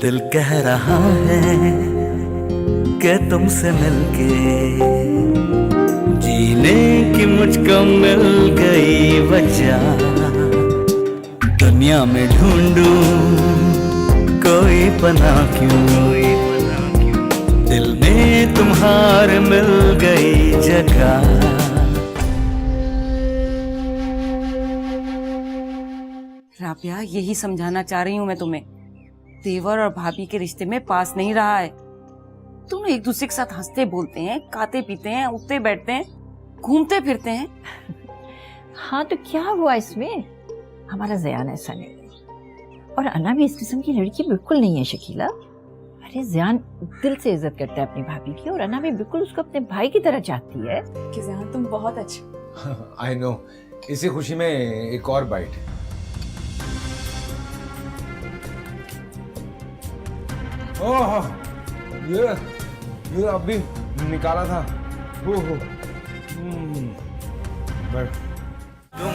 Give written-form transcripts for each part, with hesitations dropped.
दिल कह रहा है कि तुमसे मिलके जीने की मुझको मिल गई वजह। दुनिया में ढूंढूं कोई पनाह क्यों, दिल में तुम्हारे मिल गई जगह। राबिया, यही समझाना चाह रही हूँ मैं तुम्हें। देवर और भाभी के रिश्ते में पास नहीं रहा है। तुम एक दूसरे के साथ हंसते बोलते हैं, खाते पीते हैं, उठते बैठते हैं, घूमते फिरते हैं। हाँ तो क्या हुआ इसमें? हमारा ज़यान ऐसा नहीं है और अना भी इस किस्म की लड़की बिल्कुल नहीं है शकीला। अरे ज़यान दिल से इज्जत करता है अपनी भाभी की और अना भी बिल्कुल उसको अपने भाई की तरह चाहती है। कि ज़यान तुम बहुत अच्छे। आई नो, इसी खुशी में एक और बाइट। ओह, ये अभी निकाला था। ओह, तुम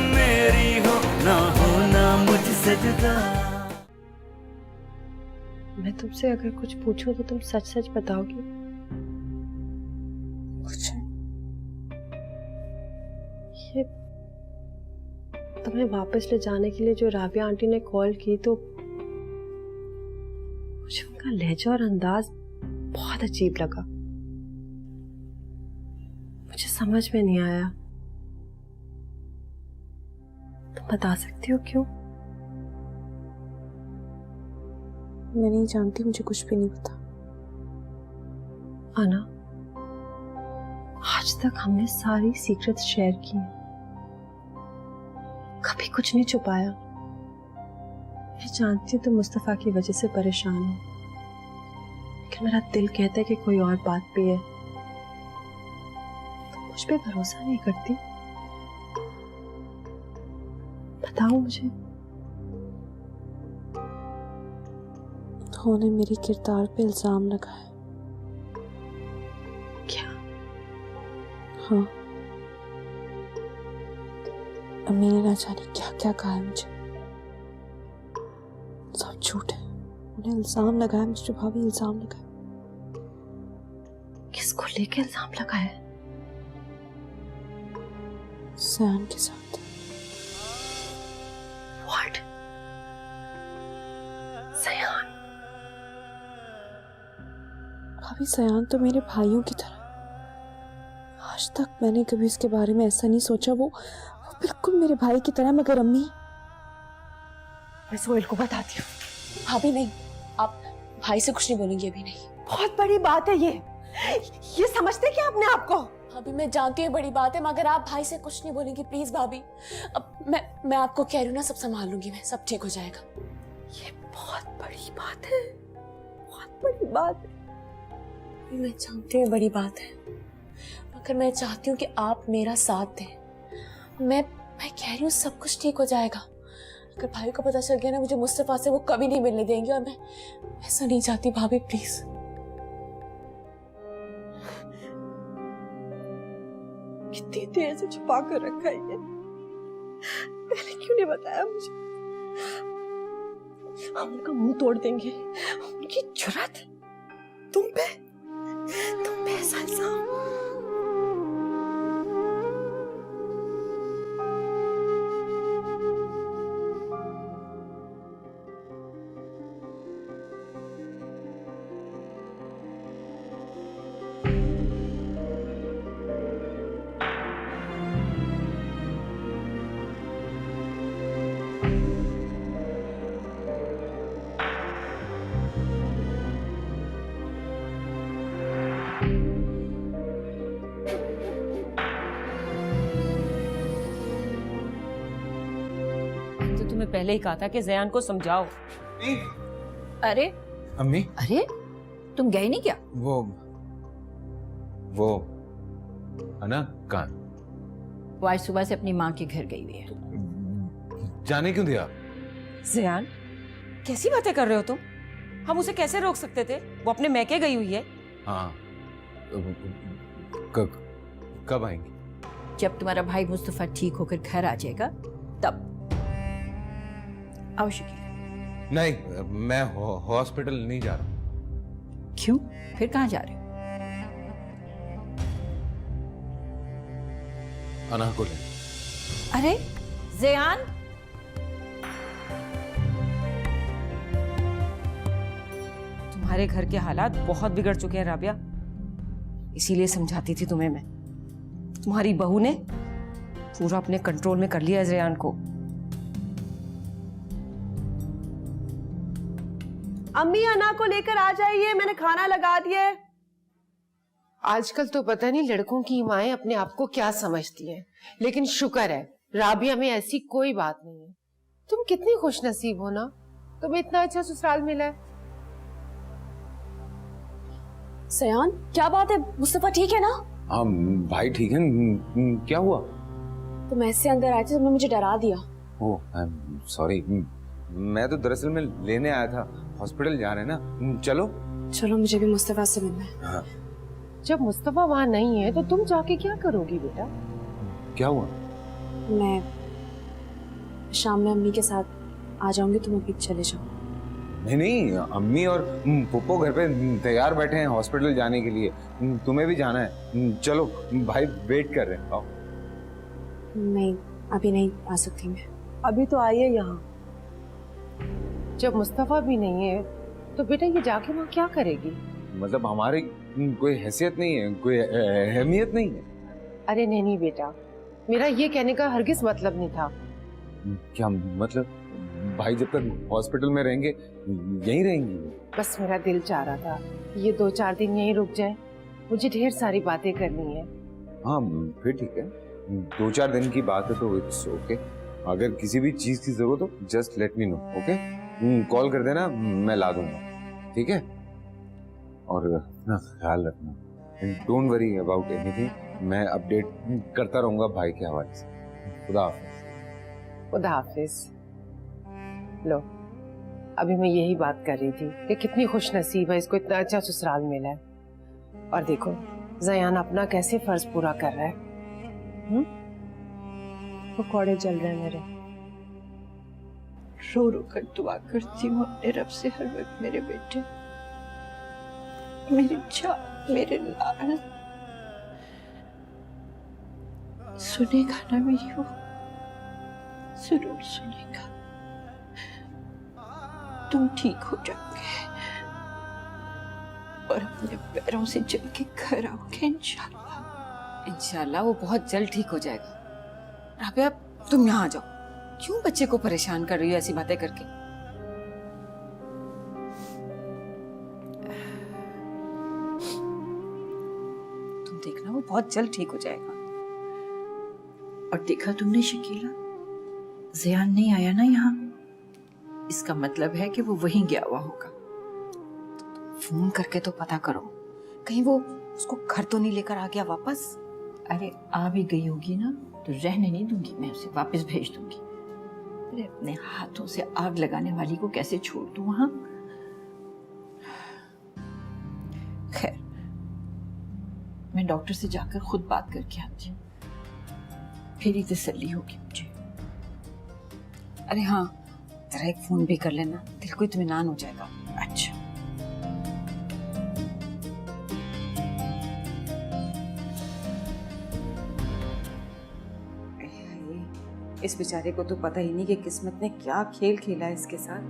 मेरी हो ना होना मुझसे जुदा। मैं तुमसे अगर कुछ पूछूं तो तुम सच सच बताओगी? कुछ ये तुम्हें वापस ले जाने के लिए जो राबिया आंटी ने कॉल की तो मुझे उनका लहजा और अंदाज बहुत अजीब लगा। मुझे समझ में नहीं आया। तुम बता सकती हो क्यों? मैं नहीं जानती, मुझे कुछ भी नहीं पता। आना, आज तक हमने सारी सीक्रेट्स शेयर की हैं। कभी कुछ नहीं छुपाया। मैं जानती हूँ तुम मुस्तफा की वजह से परेशान हो, लेकिन मेरा दिल कहता है कि कोई और बात भी है। तुम मुझ पे भरोसा नहीं करती? बताओ मुझे। उन्होंने मेरे किरदार पे इल्जाम लगाया। क्या? हाँ, अम्मी ने ना जाने क्या क्या कहा है मुझे। सब झूठ है। उन्हें इल्जाम लगाया मुझे, भाभी इल्जाम लगाया। किसको लेके इल्जाम लगाया? सयान के साथ। What? सयान? भाभी सयान तो मेरे भाइयों की तरह। आज तक मैंने कभी उसके बारे में ऐसा नहीं सोचा। वो बिल्कुल मेरे भाई की तरह। मगर अम्मी, मैं सोहेल को बताती हूँ। भाभी नहीं, आप भाई से कुछ नहीं बोलेंगी अभी। नहीं बहुत बड़ी बात है ये समझते क्या अपने आप को? भाभी, मैं जानती हूँ बड़ी बात है, मगर आप भाई से कुछ नहीं बोलेंगी प्लीज भाभी। अब मैं आपको कह रही हूँ ना, सब संभाल लूंगी मैं, सब ठीक हो जाएगा। ये बहुत बड़ी बात है, बहुत बड़ी बात है। मैं जानती हूँ बड़ी बात है, मगर मैं चाहती हूँ कि आप मेरा साथ दें। मैं कह रही हूँ सब कुछ ठीक हो जाएगा। अगर भाई को पता चल गया ना, मुझे मुस्तफा से वो कभी नहीं मिलने देंगे और मैं ऐसा नहीं चाहती भाभी, प्लीज। कितनी देर से छुपा कर रखा है ये, पहले क्यों नहीं बताया मुझे? हम उनका मुंह तोड़ देंगे। उनकी जुर्रत तुम पे ऐसा इल्जाम। तुम्हें पहले ही कहा था कि ज़यान को समझाओ। अरे अम्मी, अरे तुम गए नहीं क्या? वो अना कहाँ? वो आज सुबह से अपनी माँ के घर गई हुई है। जाने क्यों दिया? ज़यान, कैसी बातें कर रहे हो तुम? हम उसे कैसे रोक सकते थे? वो अपने मैके गई हुई है। हाँ, कब आएंगी? जब तुम्हारा भाई मुस्तफा ठीक होकर घर आ जाएगा तब। आओ शकील। नहीं, मैं हॉस्पिटल नहीं जा रहा। क्यों? फिर कहाँ जा रहे हो? अना को ले। अरे ज़यान, तुम्हारे घर के हालात बहुत बिगड़ चुके हैं राबिया, इसीलिए समझाती थी तुम्हें मैं। तुम्हारी बहू ने पूरा अपने कंट्रोल में कर लिया है ज़यान को। अम्मी अना को लेकर आ जाइए, मैंने खाना लगा दिया है। आजकल तो पता नहीं लड़कों की माएं अपने आप को क्या समझती हैं, लेकिन शुक्र है राबिया में ऐसी कोई बात नहीं है। तुम कितनी खुश नसीब हो ना, तुम्हें इतना अच्छा ससुराल मिला है। सयान, क्या बात है? मुस्तफा ठीक है ना? हाँ भाई ठीक है। क्या हुआ? तुम ऐसे अंदर आए थे, तुमने मुझे डरा दिया। ओह आई एम सॉरी। मैं तो दरअसल में लेने आया था, हॉस्पिटल जा रहे हैं ना। चलो चलो, मुझे भी मुस्तफा से मिलना है। हाँ। जब मुस्तफा वहाँ नहीं है तो तुम जाके क्या करोगी बेटा? क्या हुआ? मैं शाम में अम्मी के साथ आ जाऊंगी, तुम अभी चले जाओ। नहीं नहीं, अम्मी और पुप्पो घर पे तैयार बैठे हैं हॉस्पिटल जाने के लिए। तुम्हें भी जाना है, चलो भाई वेट कर रहे हैं। आओ। नहीं, अभी नहीं आ सकती मैं। अभी तो आइए यहाँ। जब मुस्तफा भी नहीं है तो बेटा ये जाके वहाँ क्या करेगी? मतलब हमारी कोई हैसियत नहीं है, कोई अहमियत नहीं है। अरे नहीं बेटा, मेरा ये कहने का हरगिज मतलब नहीं था। क्या मतलब? भाई जब तक हॉस्पिटल में रहेंगे यहीं रहेंगी। बस मेरा दिल चाह रहा था ये 2-4 दिन यहीं रुक जाए, मुझे ढेर सारी बातें करनी है। हाँ फिर ठीक है, 2-4 दिन की बात है तो इट्स ओके। अगर किसी भी चीज की जरूरत हो just let me know, okay? Call कर देना, मैं ला दूंगा, ठीक है? और ना ख्याल रखना, डोंट वरी अबाउट एनीथिंग, मैं अपडेट करता रहूंगा भाई के हवाले से। खुदा हाफिज। खुदा हाफिज। लो, अभी मैं यही बात कर रही थी कि कितनी खुश नसीब है, इसको इतना अच्छा ससुराल मिला है। और देखो ज़यान अपना कैसे फर्ज पूरा कर रहा है। पकौड़े जल रहे हैं मेरे। रो रो कर दुआ करती हूँ अपने रब से हर वक्त, मेरे बेटे, मेरी जान, मेरे लाल, सुनेगा ना मेरी वो? जरूर सुनेगा। तुम ठीक हो जाओगे और अपने पैरों से चल के घर आओगे इंशाल्लाह। इंशाल्लाह वो बहुत जल्द ठीक हो जाएगा। राबिया तुम यहाँ आ जाओ, क्यों बच्चे को परेशान कर रही हो ऐसी बातें करके? तुम देखना वो बहुत जल्द ठीक हो जाएगा। और देखा तुमने शकीला, ज़यान नहीं आया ना यहाँ, इसका मतलब है कि वो वहीं गया हुआ होगा। फोन करके तो पता करो, कहीं वो उसको घर तो नहीं लेकर आ गया वापस। अरे आ भी गई होगी ना तो रहने नहीं दूंगी, मैं उसे वापस भेज दूंगी। अरे अपने हाथों से आग लगाने वाली को कैसे छोड़ दूं वहां? खैर, मैं डॉक्टर से जाकर खुद बात करके आती हूँ, फिर ही तसल्ली होगी मुझे। अरे हाँ, जरा एक फोन भी कर लेना, दिल को इत्मीनान हो जाएगा। अच्छा। इस बेचारे को तो पता ही नहीं कि किस्मत ने क्या खेल खेला है इसके साथ।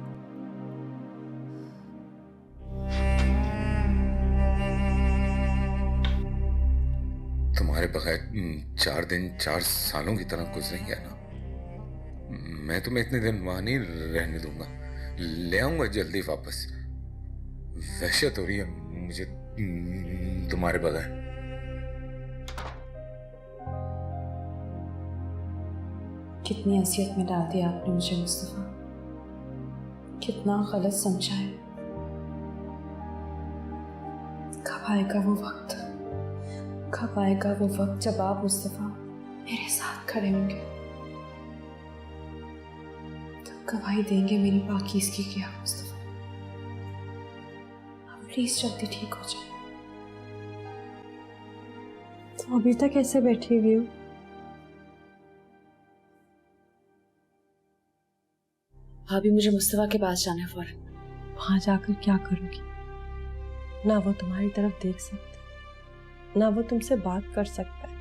तुम्हारे बगैर 4 दिन 4 सालों की तरह गुजरेंगे ना। मैं तुम्हें इतने दिन वहां नहीं रहने दूंगा, ले आऊंगा जल्दी वापस। वहशत हो रही है मुझे तुम्हारे बगैर। कितनी असियत में डाल दिया आपने मुझे मुस्तफा, कितना गलत समझा है। कब आएगा वो वक्त, कब आएगा वो वक्त जब आप मुस्तफा मेरे साथ खड़े होंगे, तब गवाही देंगे मेरी पाकीज़गी की। आप मुस्तफा आप प्लीज जल्दी ठीक हो जाए। तो अभी तक ऐसे बैठी हुई हो? भाभी मुझे मुस्तफा के पास जाना है फौरन। वहां जाकर क्या करोगी? ना वो तुम्हारी तरफ देख सकता, ना वो तुमसे बात कर सकता है।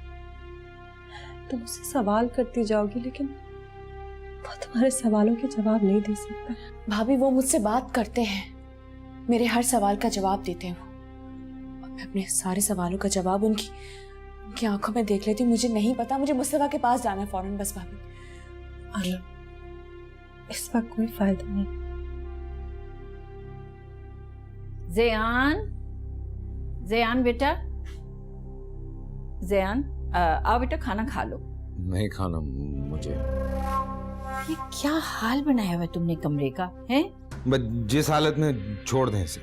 तुम उससे सवाल करती जाओगी, लेकिन वो तुम्हारे सवालों के जवाब नहीं दे सकता। भाभी वो मुझसे बात करते हैं, मेरे हर सवाल का जवाब देते हैं वो, और मैं अपने सारे सवालों का जवाब उनकी आंखों में देख लेती हूँ। मुझे नहीं पता, मुझे मुस्तफा के पास जाना है फौरन बस भाभी। और इस वक्त कोई फायदा नहीं। ज़यान बेटा, ज़यान आओ बेटा, खाना खा लो। नहीं खाना मुझे। ये क्या हाल बनाया हुआ है तुमने कमरे का, हैं? बस जिस हालत में छोड़ दें इसे।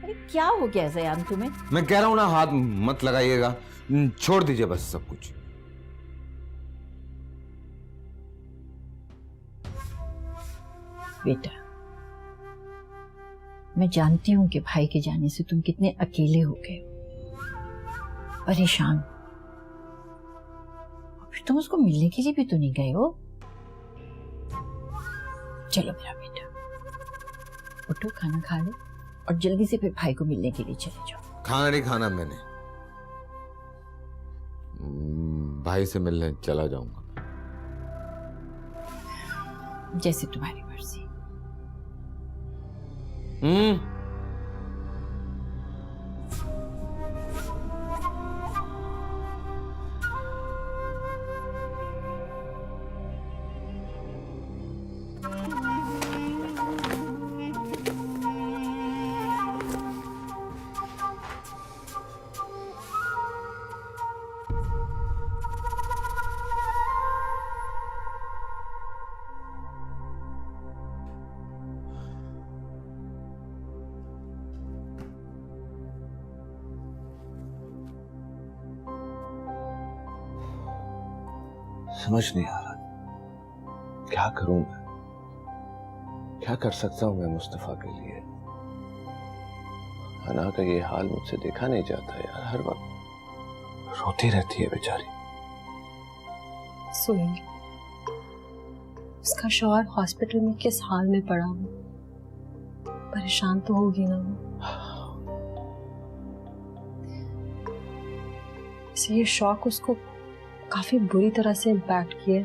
अरे क्या हो गया ज़यान तुम्हें? मैं कह रहा हूँ ना, हाथ मत लगाइएगा, छोड़ दीजिए बस सब कुछ। बेटा, मैं जानती हूं कि भाई के जाने से तुम कितने अकेले हो गए हो, परेशान। और फिर तुम उसको मिलने के लिए भी तो नहीं गए हो। चलो मेरा बेटा, उठो, खाना खा लो और जल्दी से फिर भाई को मिलने के लिए चले जाओ। खाना नहीं खाना मैंने, भाई से मिलने चला जाऊंगा। जैसे तुम्हारी मर्जी। समझ नहीं आ रहा क्या करूं मैं, क्या कर सकता हूं मैं मुस्तफा के लिए। अना का ये हाल मुझसे देखा नहीं जाता यार, हर वक्त रोती रहती है बेचारी। सुहेल, उसका शौहर हॉस्पिटल में किस हाल में पड़ा हो, परेशान तो होगी ना वो। इसे ये शौक उसको काफी बुरी तरह से इम्पैक्ट किया।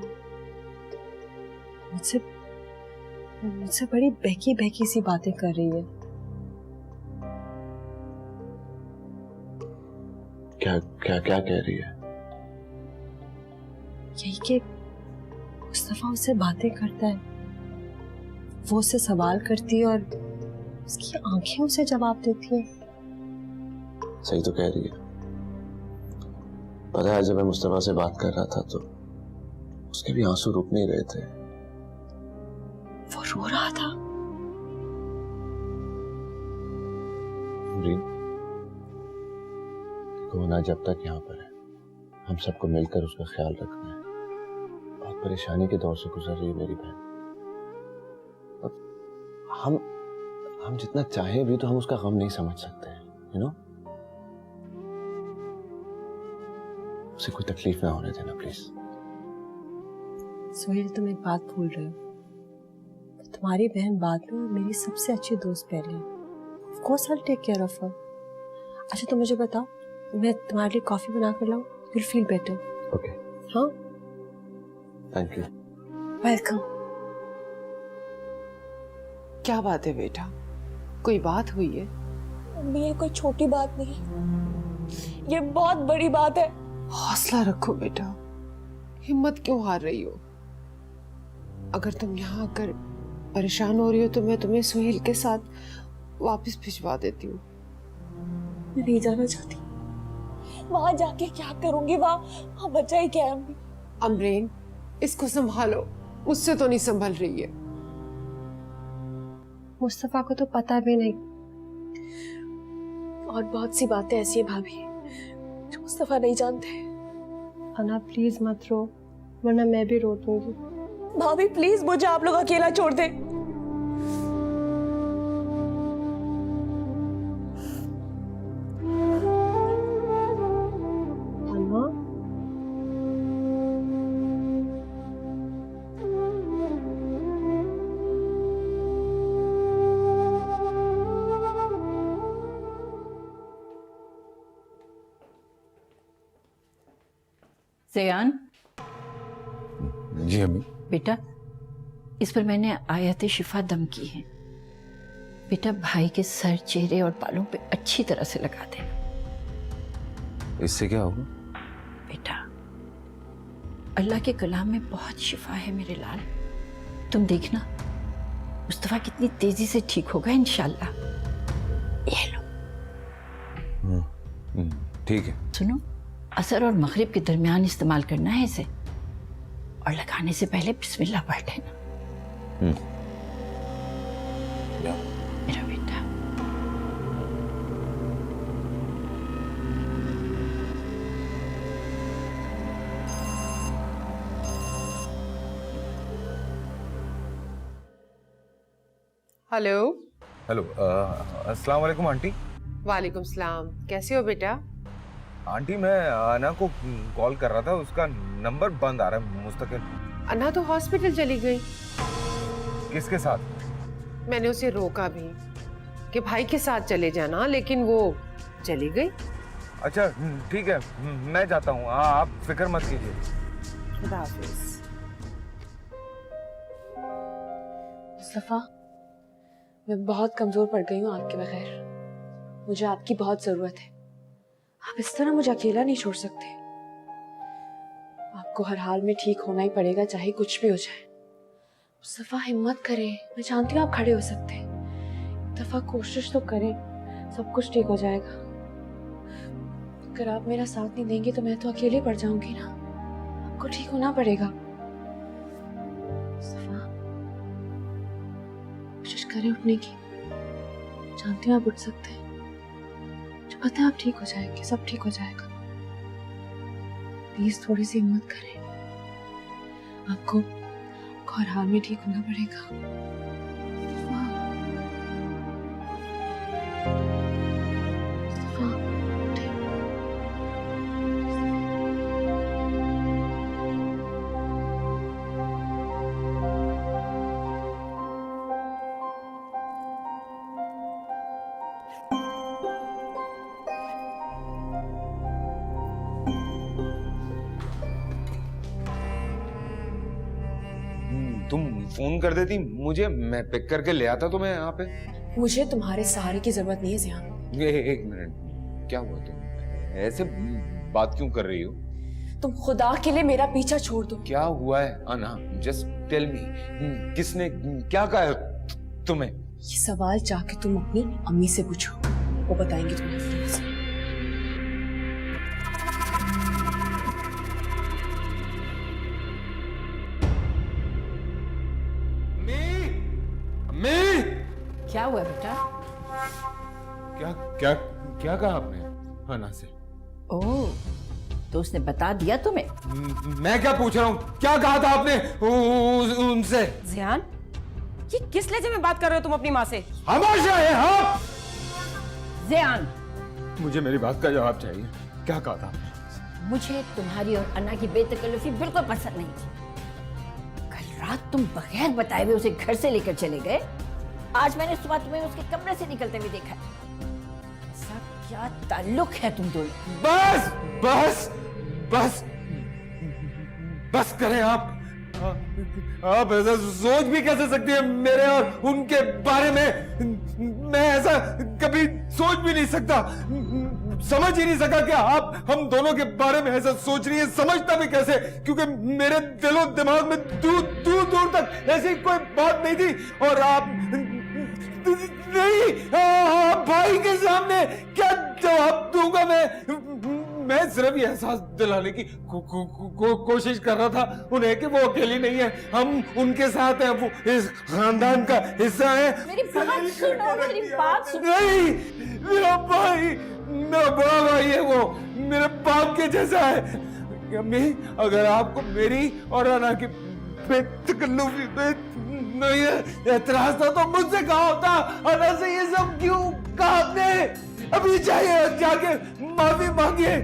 मुझसे बड़ी बहकी बहकी सी बातें कर रही है। क्या क्या क्या कह रही है? यही कि मुस्तफा उससे बातें करता है, वो उससे सवाल करती है और उसकी आंखें उसे जवाब देती है। सही तो कह रही है। पता है, जब मैं मुस्तफा से बात कर रहा था तो उसके भी आंसू रुक नहीं रहे थे। वो रो रहा था। कोना जब तक यहाँ पर है, हम सबको मिलकर उसका ख्याल रखना है। बहुत परेशानी के दौर से गुजर रही है मेरी बहन। हम जितना चाहें भी तो हम उसका गम नहीं समझ सकते हैं, यू नो। उसे कोई तकलीफ ना होने देना प्लीज। सोहेल, तुम एक बात भूल रहे हो, तुम्हारी बहन बाद में और मेरी सबसे अच्छी दोस्त पहले है। Of course I'll take care of her. अच्छा, तो मुझे बताओ, मैं तुम्हारे लिए कॉफी बना कर लाऊं? You'll feel better. ओके, हाँ, थैंक यू। वेलकम। क्या बात है बेटा, कोई बात हुई है? मम्मी, ये कोई छोटी बात नहीं, ये बहुत बड़ी बात है। हौसला रखो बेटा, हिम्मत क्यों हार रही हो? अगर तुम यहाँ आकर परेशान हो रही हो तो मैं तुम्हें सुहेल के साथ वापस भिजवा देती हूँ। मैं नहीं जाना चाहती, वहां जाके क्या करूंगी? वहां बच्चा ही क्या है अम्मी? अमरीन, इसको संभालो, मुझसे तो नहीं संभल रही है। मुस्तफा को तो पता भी नहीं। और बहुत सी बातें ऐसी है भाभी जो मुस्तफा नहीं जानते। अना प्लीज मत रो, वरना मैं भी रो दूंगी। भाभी प्लीज मुझे आप लोग अकेला छोड़ दे। अना, जयान, जी अम्मी। बेटा इस पर मैंने आयत शिफा दम की है। बेटा भाई के सर, चेहरे और बालों पे अच्छी तरह से लगा देना। इससे क्या होगा? बेटा अल्लाह के कलाम में बहुत शिफा है मेरे लाल। तुम देखना मुस्तफा कितनी तेजी से ठीक होगा इंशाल्लाह। ये लो। ठीक है। सुनो, असर और मगरिब के दरमियान इस्तेमाल करना है इसे, और लगाने से पहले बिस्मिल्लाह पढ़ लेना। मेरा बेटा। हेलो। हेलो, अस्सलाम वालेकुम आंटी। वालेकुम सलाम, कैसे हो बेटा? आंटी मैं अना को कॉल कर रहा था, उसका नंबर बंद आ रहा है मुस्तकिल। अन्ना तो हॉस्पिटल चली गई। किसके साथ? मैंने उसे रोका भी कि भाई के साथ चले जाना, लेकिन वो चली गई। अच्छा ठीक है, मैं जाता हूँ, आप फिक्र मत कीजिए। खुदा हाफिज। मुस्तफा, मैं बहुत कमजोर पड़ गई हूँ आपके बगैर। मुझे आपकी बहुत जरूरत है। आप इस तरह मुझे अकेला नहीं छोड़ सकते। आपको हर हाल में ठीक होना ही पड़ेगा, चाहे कुछ भी हो जाए। मुस्तफा हिम्मत करें, मैं जानती हूँ आप खड़े हो सकते हैं। एक दफा कोशिश तो करें, सब कुछ ठीक हो जाएगा। अगर आप मेरा साथ नहीं देंगे तो मैं तो अकेले पड़ जाऊंगी ना। आपको ठीक होना पड़ेगा। मुस्तफा, कोशिश करें उठने की। जानती हूँ आप उठ सकते हैं। मुझे पता है आप ठीक हो जाएंगे, सब ठीक हो जाएगा। प्लीज थोड़ी सी हिम्मत करें। आपको हर हाल में ठीक होना पड़ेगा। मुस्तफा, उठिए। तुम फोन कर देती मुझे, मैं पिक करके ले आता तुम्हें यहाँ पे। मुझे तुम्हारे सहारे की जरूरत नहीं है ज़ियान। एक मिनट, क्या हुआ? तुम ऐसे बात क्यों कर रही हो? तुम खुदा के लिए मेरा पीछा छोड़ दो। क्या हुआ है अना? जस्ट टेल मी, किसने क्या कहा है तुम्हें? ये सवाल जाके तुम अपनी अम्मी से पूछो, वो बताएंगे तुम्हें। क्या हुआ बेटा? क्या क्या क्या कहा आपने अना से? ओह, तो उसने बता दिया तुम्हें? मैं क्या पूछ रहा हूँ, क्या कहा था आपने उनसे? ज़ियान, ये किस लहजे में बात कर रहे हो तुम अपनी माँ से? हमेशा है हाँ। ज़ियान, मुझे मेरी बात का जवाब चाहिए, क्या कहा था? मुझे तुम्हारी और अन्ना की बेतकल्लुफी बिल्कुल पसंद नहीं थी। कल रात तुम बगैर बताए हुए उसे घर से लेकर चले गए। आज मैंने सुबह तुम्हें उसके कमरे से निकलते हुए देखा। ऐसा क्या ताल्लुक है तुम दोनों? बस बस बस बस करें आप ऐसा सोच भी कैसे सकती है मेरे और उनके बारे में? मैं ऐसा कभी सोच भी नहीं सकता, समझ ही नहीं सका कि आप हम दोनों के बारे में ऐसा सोच रही है। समझता भी कैसे, क्योंकि मेरे दिलो दिमाग में दूर दूर दूर तक ऐसी कोई बात नहीं थी। और आप नहीं, भाई के सामने क्या जवाब दूंगा मैं सिर्फ ये एहसास दिलाने की कोशिश कर रहा था उन्हें कि वो अकेली नहीं है, हम उनके साथ हैं, वो इस खानदान का हिस्सा है। मेरी बात सुनो, मेरी बात सुनो। नहीं, मेरा भाई, मेरा बड़ा भाई है, वो मेरे बाप के जैसा है। अम्मी, अगर आपको मेरी और अना की बेतकल्लुफी पे नहीं एतराज था तो मुझसे कहा होता। अना से ये सब क्यों कहा आपने? अभी चाहिए जाके माफी मांगिए।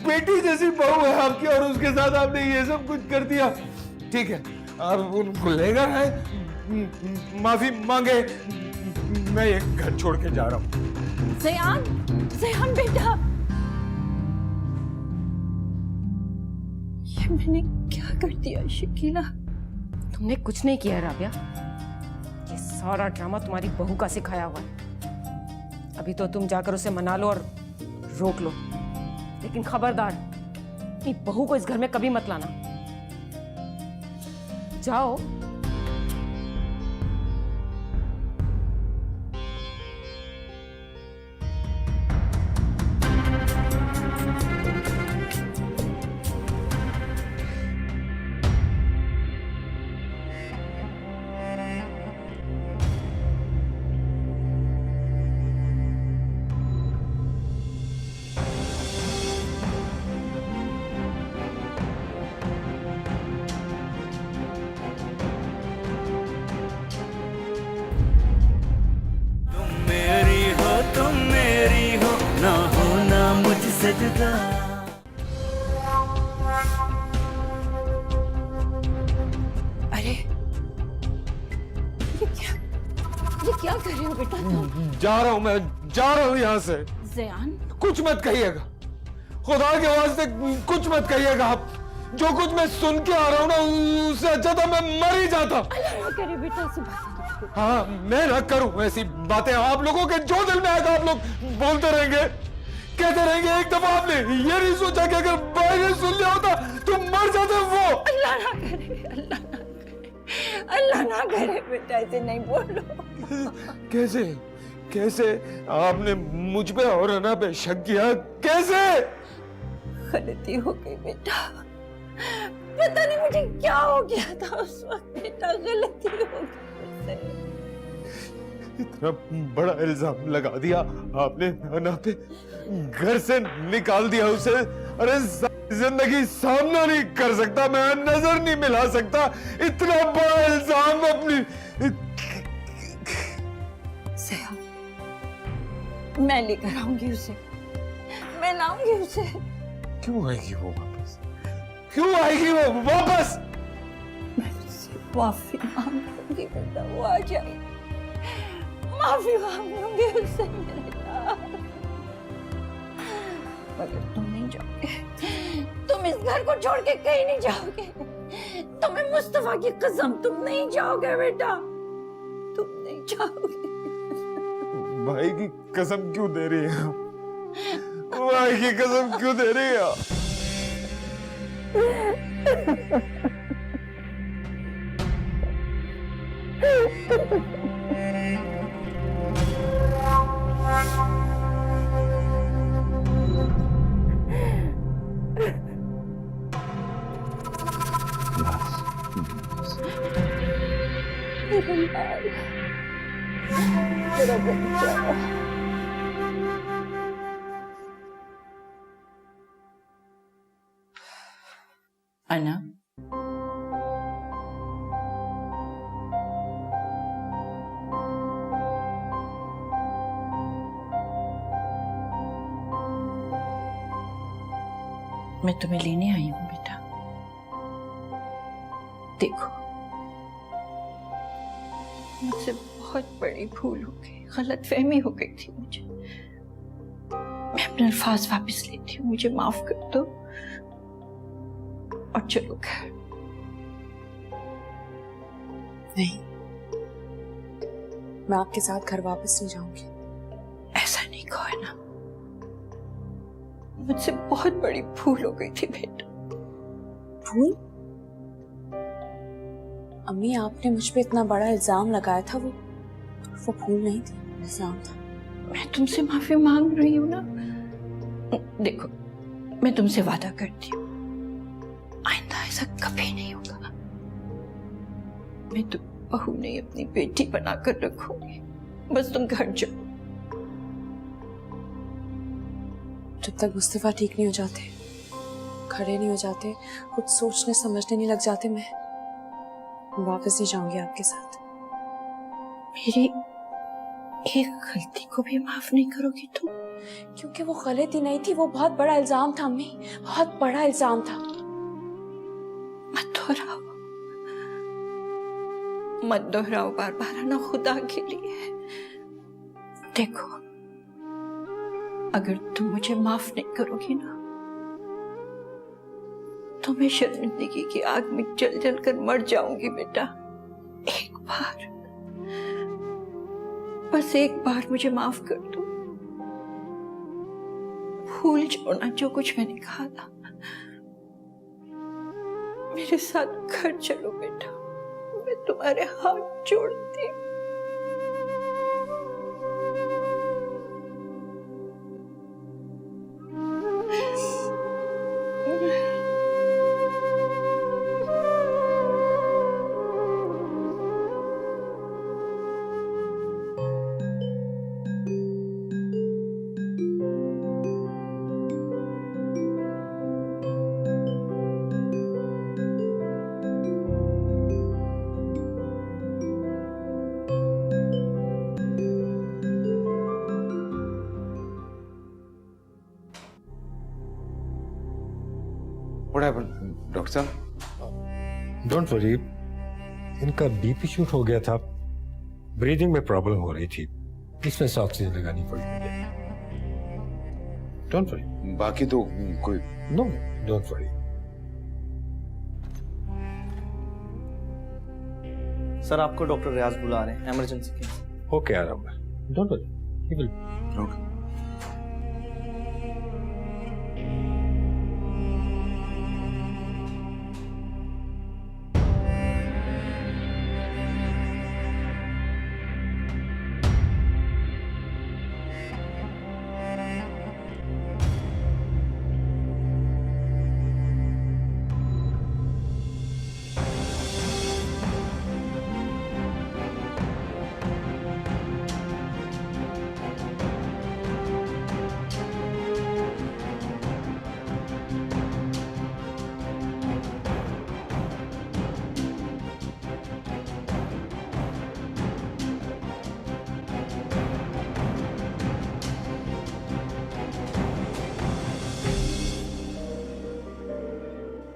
बेटी जैसी बहू है आपकी और उसके साथ आपने ये सब कुछ कर दिया। ठीक है, आप उनको लेकर आए, माफी मांगे, मैं ये घर छोड़ के जा रहा हूँ। ज़ियान, ज़ियान बेटा। ये मैंने क्या कर दिया शकीला? तुमने कुछ नहीं किया है राबिया, ये सारा ड्रामा तुम्हारी बहू का सिखाया हुआ है। अभी तो तुम जाकर उसे मना लो और रोक लो, लेकिन खबरदार अपनी बहू को इस घर में कभी मत लाना। जाओ। तुम मेरी हो ना होना मुझसे जुदा। अरे ये क्या कर रहे हो बेटा तुम? जा रहा हूँ, मैं जा रहा हूँ यहाँ से। ज़यान, कुछ मत कहिएगा, खुदा के वास्ते कुछ मत कहिएगा। आप जो कुछ मैं सुन के आ रहा हूँ ना, उससे अच्छा था मैं मर ही जाता। अल्लाह ना करे बेटा सुबह। हाँ, मैं ना करूँ ऐसी बातें। आप लोगों के जो दिल में आएगा आप लोग बोलते रहेंगे, कहते रहेंगे। एक दफा आपने ये नहीं सोचा कि अगर बाहर सुन लिया होता तो मर जाते वो। अल्लाह ना करे, अल्लाह ना करे, अल्लाह ना करे बेटा, ऐसे नहीं बोलो। कैसे कैसे आपने मुझ पे और अना पे शक किया? कैसे? गलती हो गई बेटा, पता नहीं मुझे क्या हो गया था उस वक्त बेटा, गलती हो गई मुझसे। इतना बड़ा इल्जाम लगा दिया आपने अना पे, घर से निकाल दिया उसे। अरे जिंदगी सामना नहीं कर सकता मैं, नजर नहीं मिला सकता, इतना बड़ा इल्जाम अपनी। सया, मैं लेकर आऊंगी उसे, मैं लाऊंगी उसे। क्यों आएगी वो वापस? क्यों आएगी वो वापस? मैं उससे माफी मांगूंगी बेटा, वो आ जाएगी। माफी मांगूंगी उससे बेटा, मगर तुम नहीं जाओगे, तुम इस घर को छोड़ के कहीं नहीं जाओगे। तुम्हें मुस्तफा की कसम, तुम नहीं जाओगे बेटा, तुम नहीं जाओगे। भाई की कसम क्यों दे रही है? भाई की कसम क्यों दे रही है? तेरा बच्चा। अना, मैं तुम्हें लेने आई हूं बेटा। देखो, मुझसे बहुत बड़ी भूल हो गई, गलतफहमी हो गई थी मुझे। मैं अपने अल्फाज वापस लेती हूँ, मुझे माफ कर दो और चलो घर। नहीं, मैं आपके साथ घर वापस नहीं जाऊंगी। ऐसा नहीं कहो ना, मुझसे बहुत बड़ी भूल हो गई थी बेटा। भूल? अम्मी, आपने मुझ पे इतना बड़ा इल्जाम लगाया था, वो भूल नहीं थी, इल्जाम था। मैं तुमसे माफी मांग रही हूँ ना। देखो, मैं तुमसे वादा करती हूँ, आइंदा ऐसा कभी नहीं होगा। मैं तुम बहू नहीं, अपनी बेटी बनाकर रखूंगी। बस तुम घर जाओ। जब तक मुस्तफा ठीक नहीं हो जाते, खड़े नहीं हो जाते, कुछ सोचने समझने नहीं लग जाते, मैं वापस नहीं जाऊंगी आपके साथ। मेरी एक गलती को भी माफ नहीं करोगी तुम? क्योंकि वो गलती नहीं थी, वो बहुत बड़ा इल्जाम था अम्मी, बहुत बड़ा इल्जाम था। मत दोहराओ बार बार ना, खुदा के लिए। देखो, अगर तुम मुझे माफ नहीं करोगी ना, तो मैं शर्मिंदगी की आग में जल जल कर मर जाऊंगी बेटा। एक बार, बस एक बार मुझे माफ कर दो। भूल जाओ ना जो कुछ मैंने कहा था। मेरे साथ घर चलो बेटा, मैं तुम्हारे हाथ जोड़ती हूँ। What happened, डॉक्टर साहब? डोंट वरी, इनका बीपी शूट हो गया था, ब्रीदिंग में प्रॉब्लम हो रही थी, इसमें से ऑक्सीजन लगानी पड़ी मुझे। Don't worry. बाकी तो कोई नो, डोंट वरी। सर आपको डॉक्टर रियाज बुला रहे हैं इमरजेंसी के। ओके, आराम है, don't worry, he will. Okay.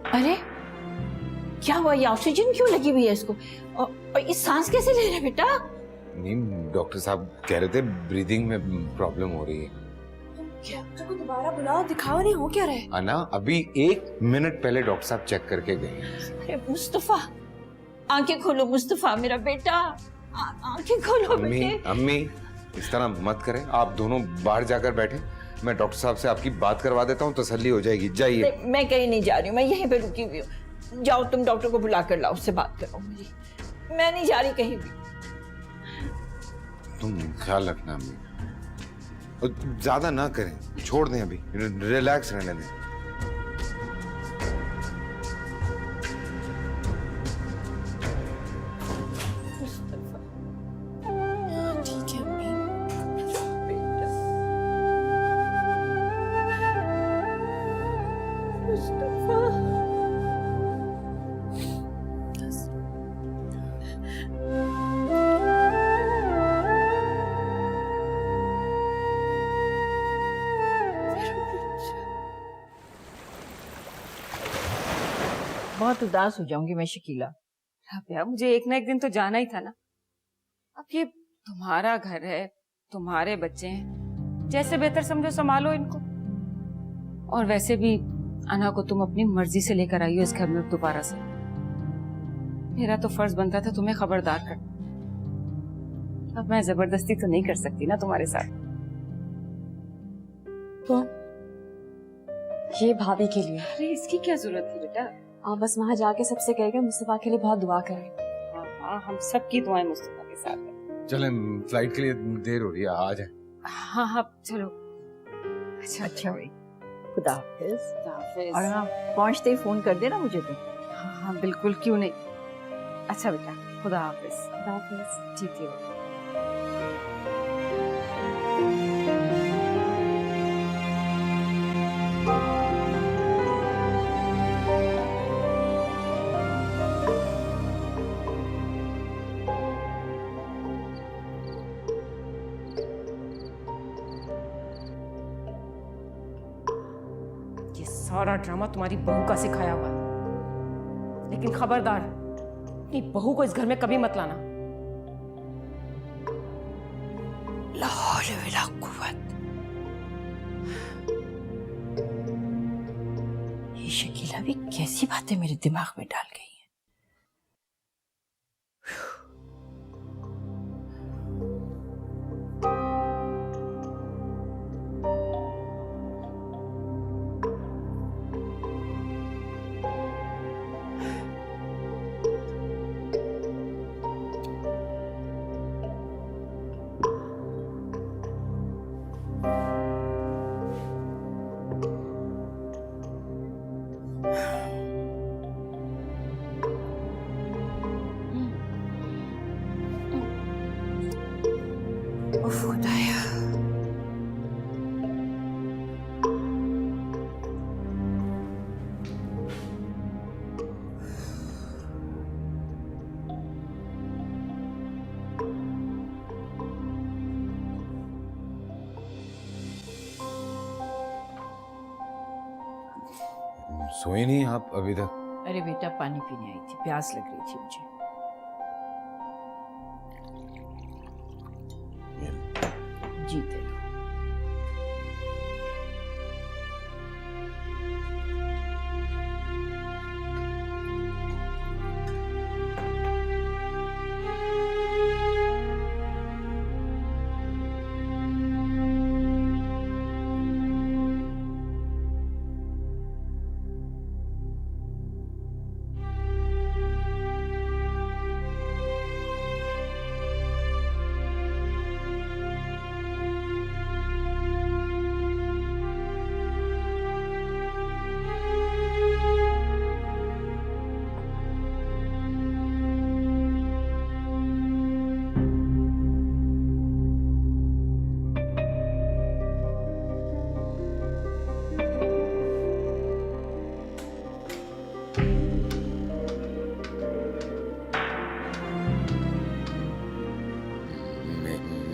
अरे क्या हुआ? ये ऑक्सीजन क्यों लगी हुई है इसको? और ये सांस कैसे ले रहा है बेटा? नहीं, डॉक्टर साहब कह रहे थे ब्रीदिंग में प्रॉब्लम हो रही है। क्या तुमको दोबारा बुलाओ, दिखाओ, नहीं हो क्या रहा है? अना अभी 1 मिनट पहले डॉक्टर साहब चेक करके गए हैं। अरे मुस्तफा, आंखें खोलो मुस्तफा, मेरा बेटा, आंखें खोलो अम्मी, बेटे। अम्मी इस तरह मत करें, आप दोनों बाहर जाकर बैठे, मैं डॉक्टर साहब से आपकी बात करवा देता हूँ, तसल्ली हो जाएगी। जाइए। मैं कहीं नहीं जा रही हूँ, मैं यहीं पे रुकी हुई हूँ। जाओ तुम डॉक्टर को बुला कर लाओ, उससे बात करो मेरी। मैं नहीं जा रही कहीं भी। तुम ख्याल रखना अम्मी, और ज्यादा ना करें, छोड़ दें, अभी रिलैक्स रहने दें। ठीक है अम्मी। बहुत उदास हो जाऊंगी मैं शकीला। राबिया, मुझे एक ना एक दिन तो जाना ही था ना। अब ये तुम्हारा घर है, तुम्हारे बच्चे हैं, जैसे बेहतर समझो संभालो इनको। और वैसे भी अना को तुम अपनी मर्जी से लेकर आई हो इस घर में दोबारा से। मेरा तो फर्ज बनता था तुम्हें खबरदार कर। अब मैं जबरदस्ती तो नहीं कर सकती ना तुम्हारे साथ। तो ये भाभी के लिए। अरे इसकी क्या जरूरत थी बेटा? आप बस वहाँ जाके सबसे कहेगा मुस्तफा के लिए बहुत दुआ करें। हाँ हाँ, हम सबकी दुआएं मुस्तफा के साथ हैं। चलें, फ्लाइट के लिए देर हो रही है, आ जाए। हाँ हाँ चलो। अच्छा भाई, खुदा हाफिज। हाफिज। और हाँ, पहुंचते ही फोन कर देना मुझे तो। हाँ हाँ बिल्कुल, क्यों नहीं। अच्छा बेटा, खुदा हाफिज। खुदा हाफिज। ठीक है। सारा ड्रामा तुम्हारी बहू का सिखाया हुआ है। लेकिन खबरदार, अपनी बहू को इस घर में कभी मत लाना। ला हौल वला कुव्वत। ये शकीला भी कैसी बातें मेरे दिमाग में डाल गई हैं। उफ, खुदाया। सोए नहीं आप अभी तक? अरे बेटा, पानी पीने आई थी, प्यास लग रही थी मुझे। जीते लो।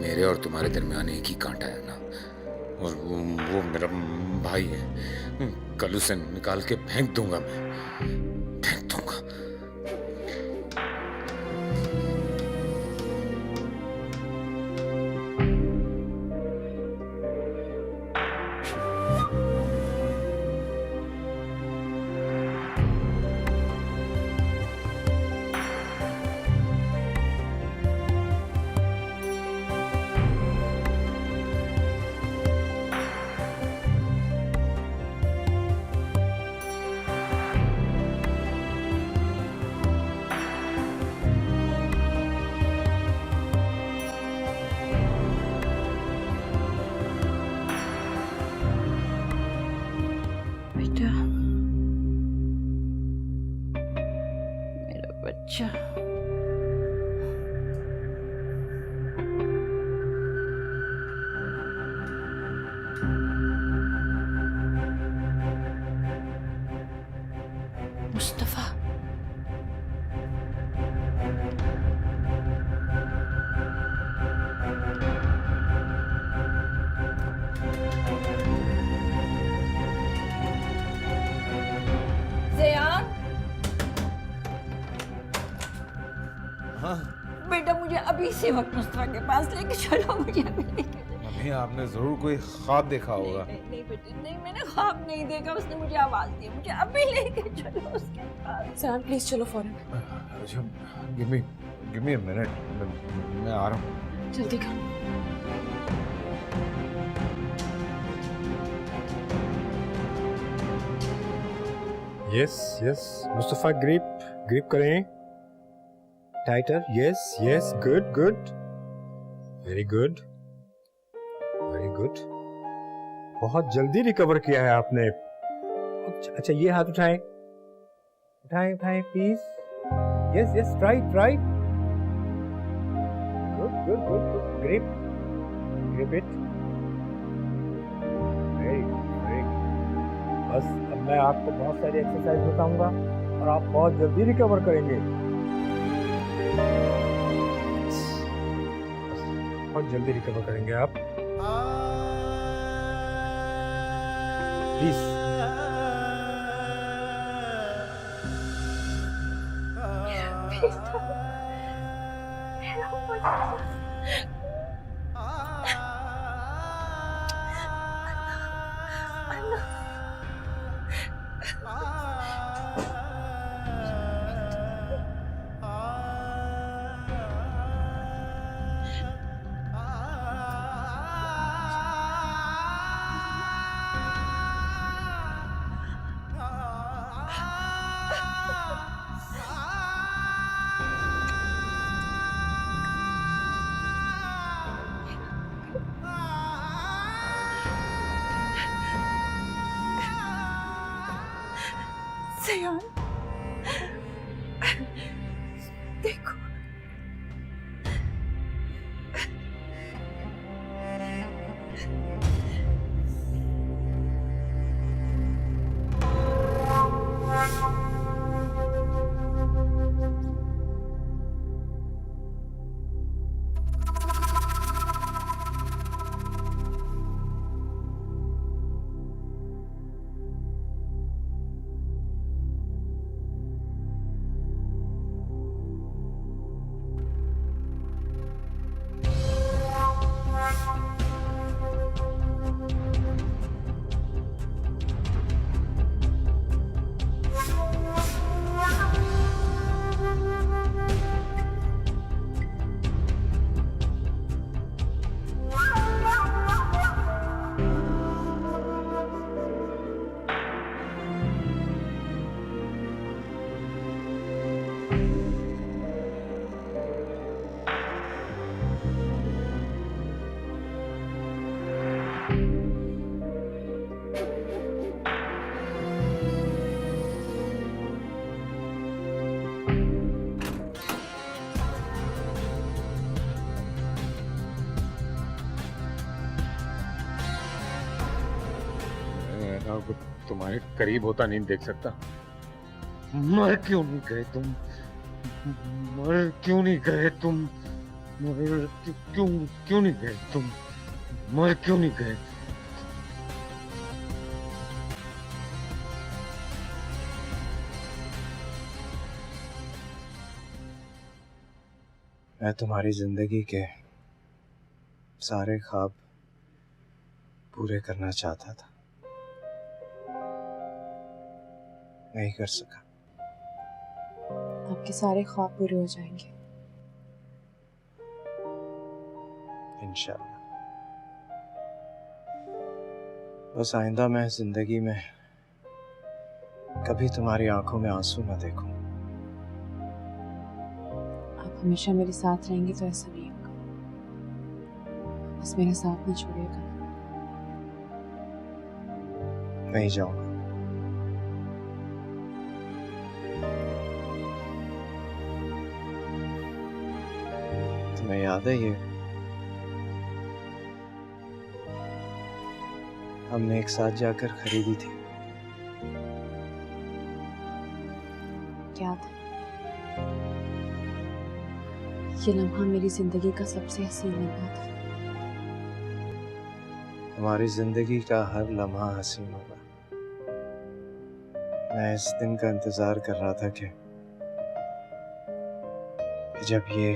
मेरे और तुम्हारे दरमियान एक ही कांटा है ना, और वो मेरा भाई है। कल उसे निकाल के फेंक दूंगा, मैं फेंक दूंगा। बेटा, मेरा बच्चा। मुस्तफा, ज़यान, हाँ बेटा मुझे अभी से वक्त मुस्तफा के पास लेके चलो, मुझे अभी लेके चलो। मम्मी, आपने जरूर कोई ख्वाब देखा होगा। नहीं, नहीं बेटे, नहीं, मैंने ख्वाब नहीं देखा, उसने मुझे आवाज दी, मुझे अभी लेके चलो उसके पास। सयान प्लीज चलो फौरन, अच्छा, गिव मी अ मिनट, मैं आ रहा हूँ। जल्दी करो। यस यस मुस्तफा, ग्रिप करें tighter. Yes yes, good good, very good very good. बहुत जल्दी रिकवर किया है आपने। अच्छा, ये हाथ उठाएं उठाएं उठाएं please. Yes yes, try. Good, grip it. Very बस अब मैं आपको बहुत सारी एक्सरसाइज बताऊंगा और आप बहुत जल्दी रिकवर करेंगे। बहुत जल्दी रिकवर करेंगे आप, प्लीज। जयान, देखो मैं तुम्हारे करीब होता नहीं देख सकता। मर क्यों नहीं गए तुम? मर क्यों नहीं गए तुम? मर क्यों नहीं गए तुम? मर क्यों नहीं गए? मैं तुम्हारी जिंदगी के सारे ख्वाब पूरे करना चाहता था, नहीं कर सका। आपके सारे ख्वाब पूरे हो जाएंगे इंशाल्लाह। बस आइंदा मैं जिंदगी में कभी तुम्हारी आंखों में आंसू न देखूं। आप हमेशा मेरे साथ रहेंगे तो ऐसा नहीं होगा। बस मेरा साथ न छोड़िएगा। नहीं जाऊंगा। तुम्हें याद है ये हमने एक साथ जाकर खरीदी थी? क्या था? ये लम्हा मेरी जिंदगी का सबसे हसीन लम्हा था। हमारी जिंदगी का हर लम्हा हसीन होगा। मैं इस दिन का इंतजार कर रहा था कि जब ये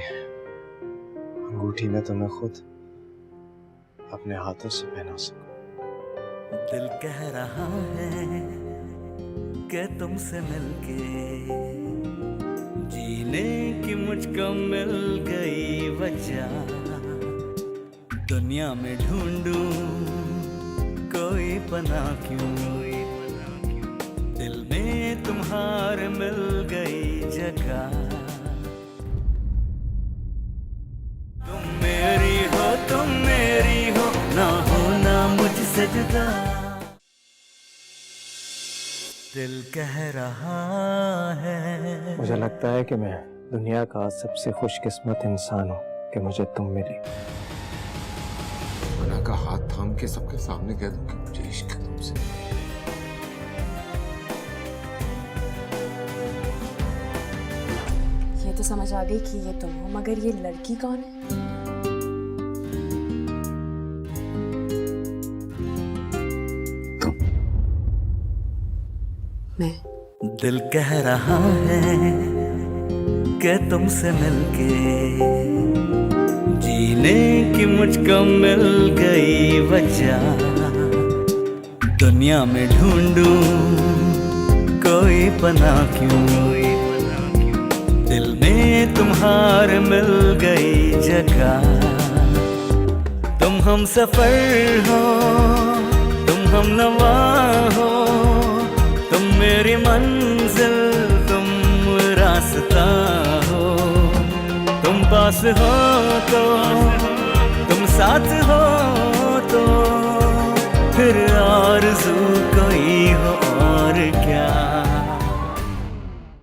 अंगूठी मैं तुम्हें खुद अपने हाथों से पहना सकूं। दिल कह रहा है कि तुमसे मिलके जीने की मुझको मिल गई वजह। दुनिया में ढूंढूं कोई पनाह क्यों, दिल में तुम्हारे मिल गई जगह। तुम मेरी हो ना होना मुझसे जुदा। दिल कह रहा है। मुझे लगता है कि मैं दुनिया का सबसे खुशकिस्मत इंसान हूँ कि मुझे तुम मिली। मना का हाथ थाम के सबके सामने कह दूं कि मुझे इश्क है तुमसे। ये तो समझ आ गई कि ये तुम हो, मगर ये लड़की कौन है? मैं। दिल कह रहा है कि तुमसे मिलके जीने की मुझको मिल गई वजह। दुनिया में ढूंढूं कोई पनाह क्यों, दिल में तुम्हारे मिल गई जगह। तुम हम सफर हो, तुम हम नवा हो, तुम मेरी मंजिल, तुम रास्ता हो। तुम पास हो तो, तुम साथ हो तो, फिर आरज़ू कोई हो और क्या।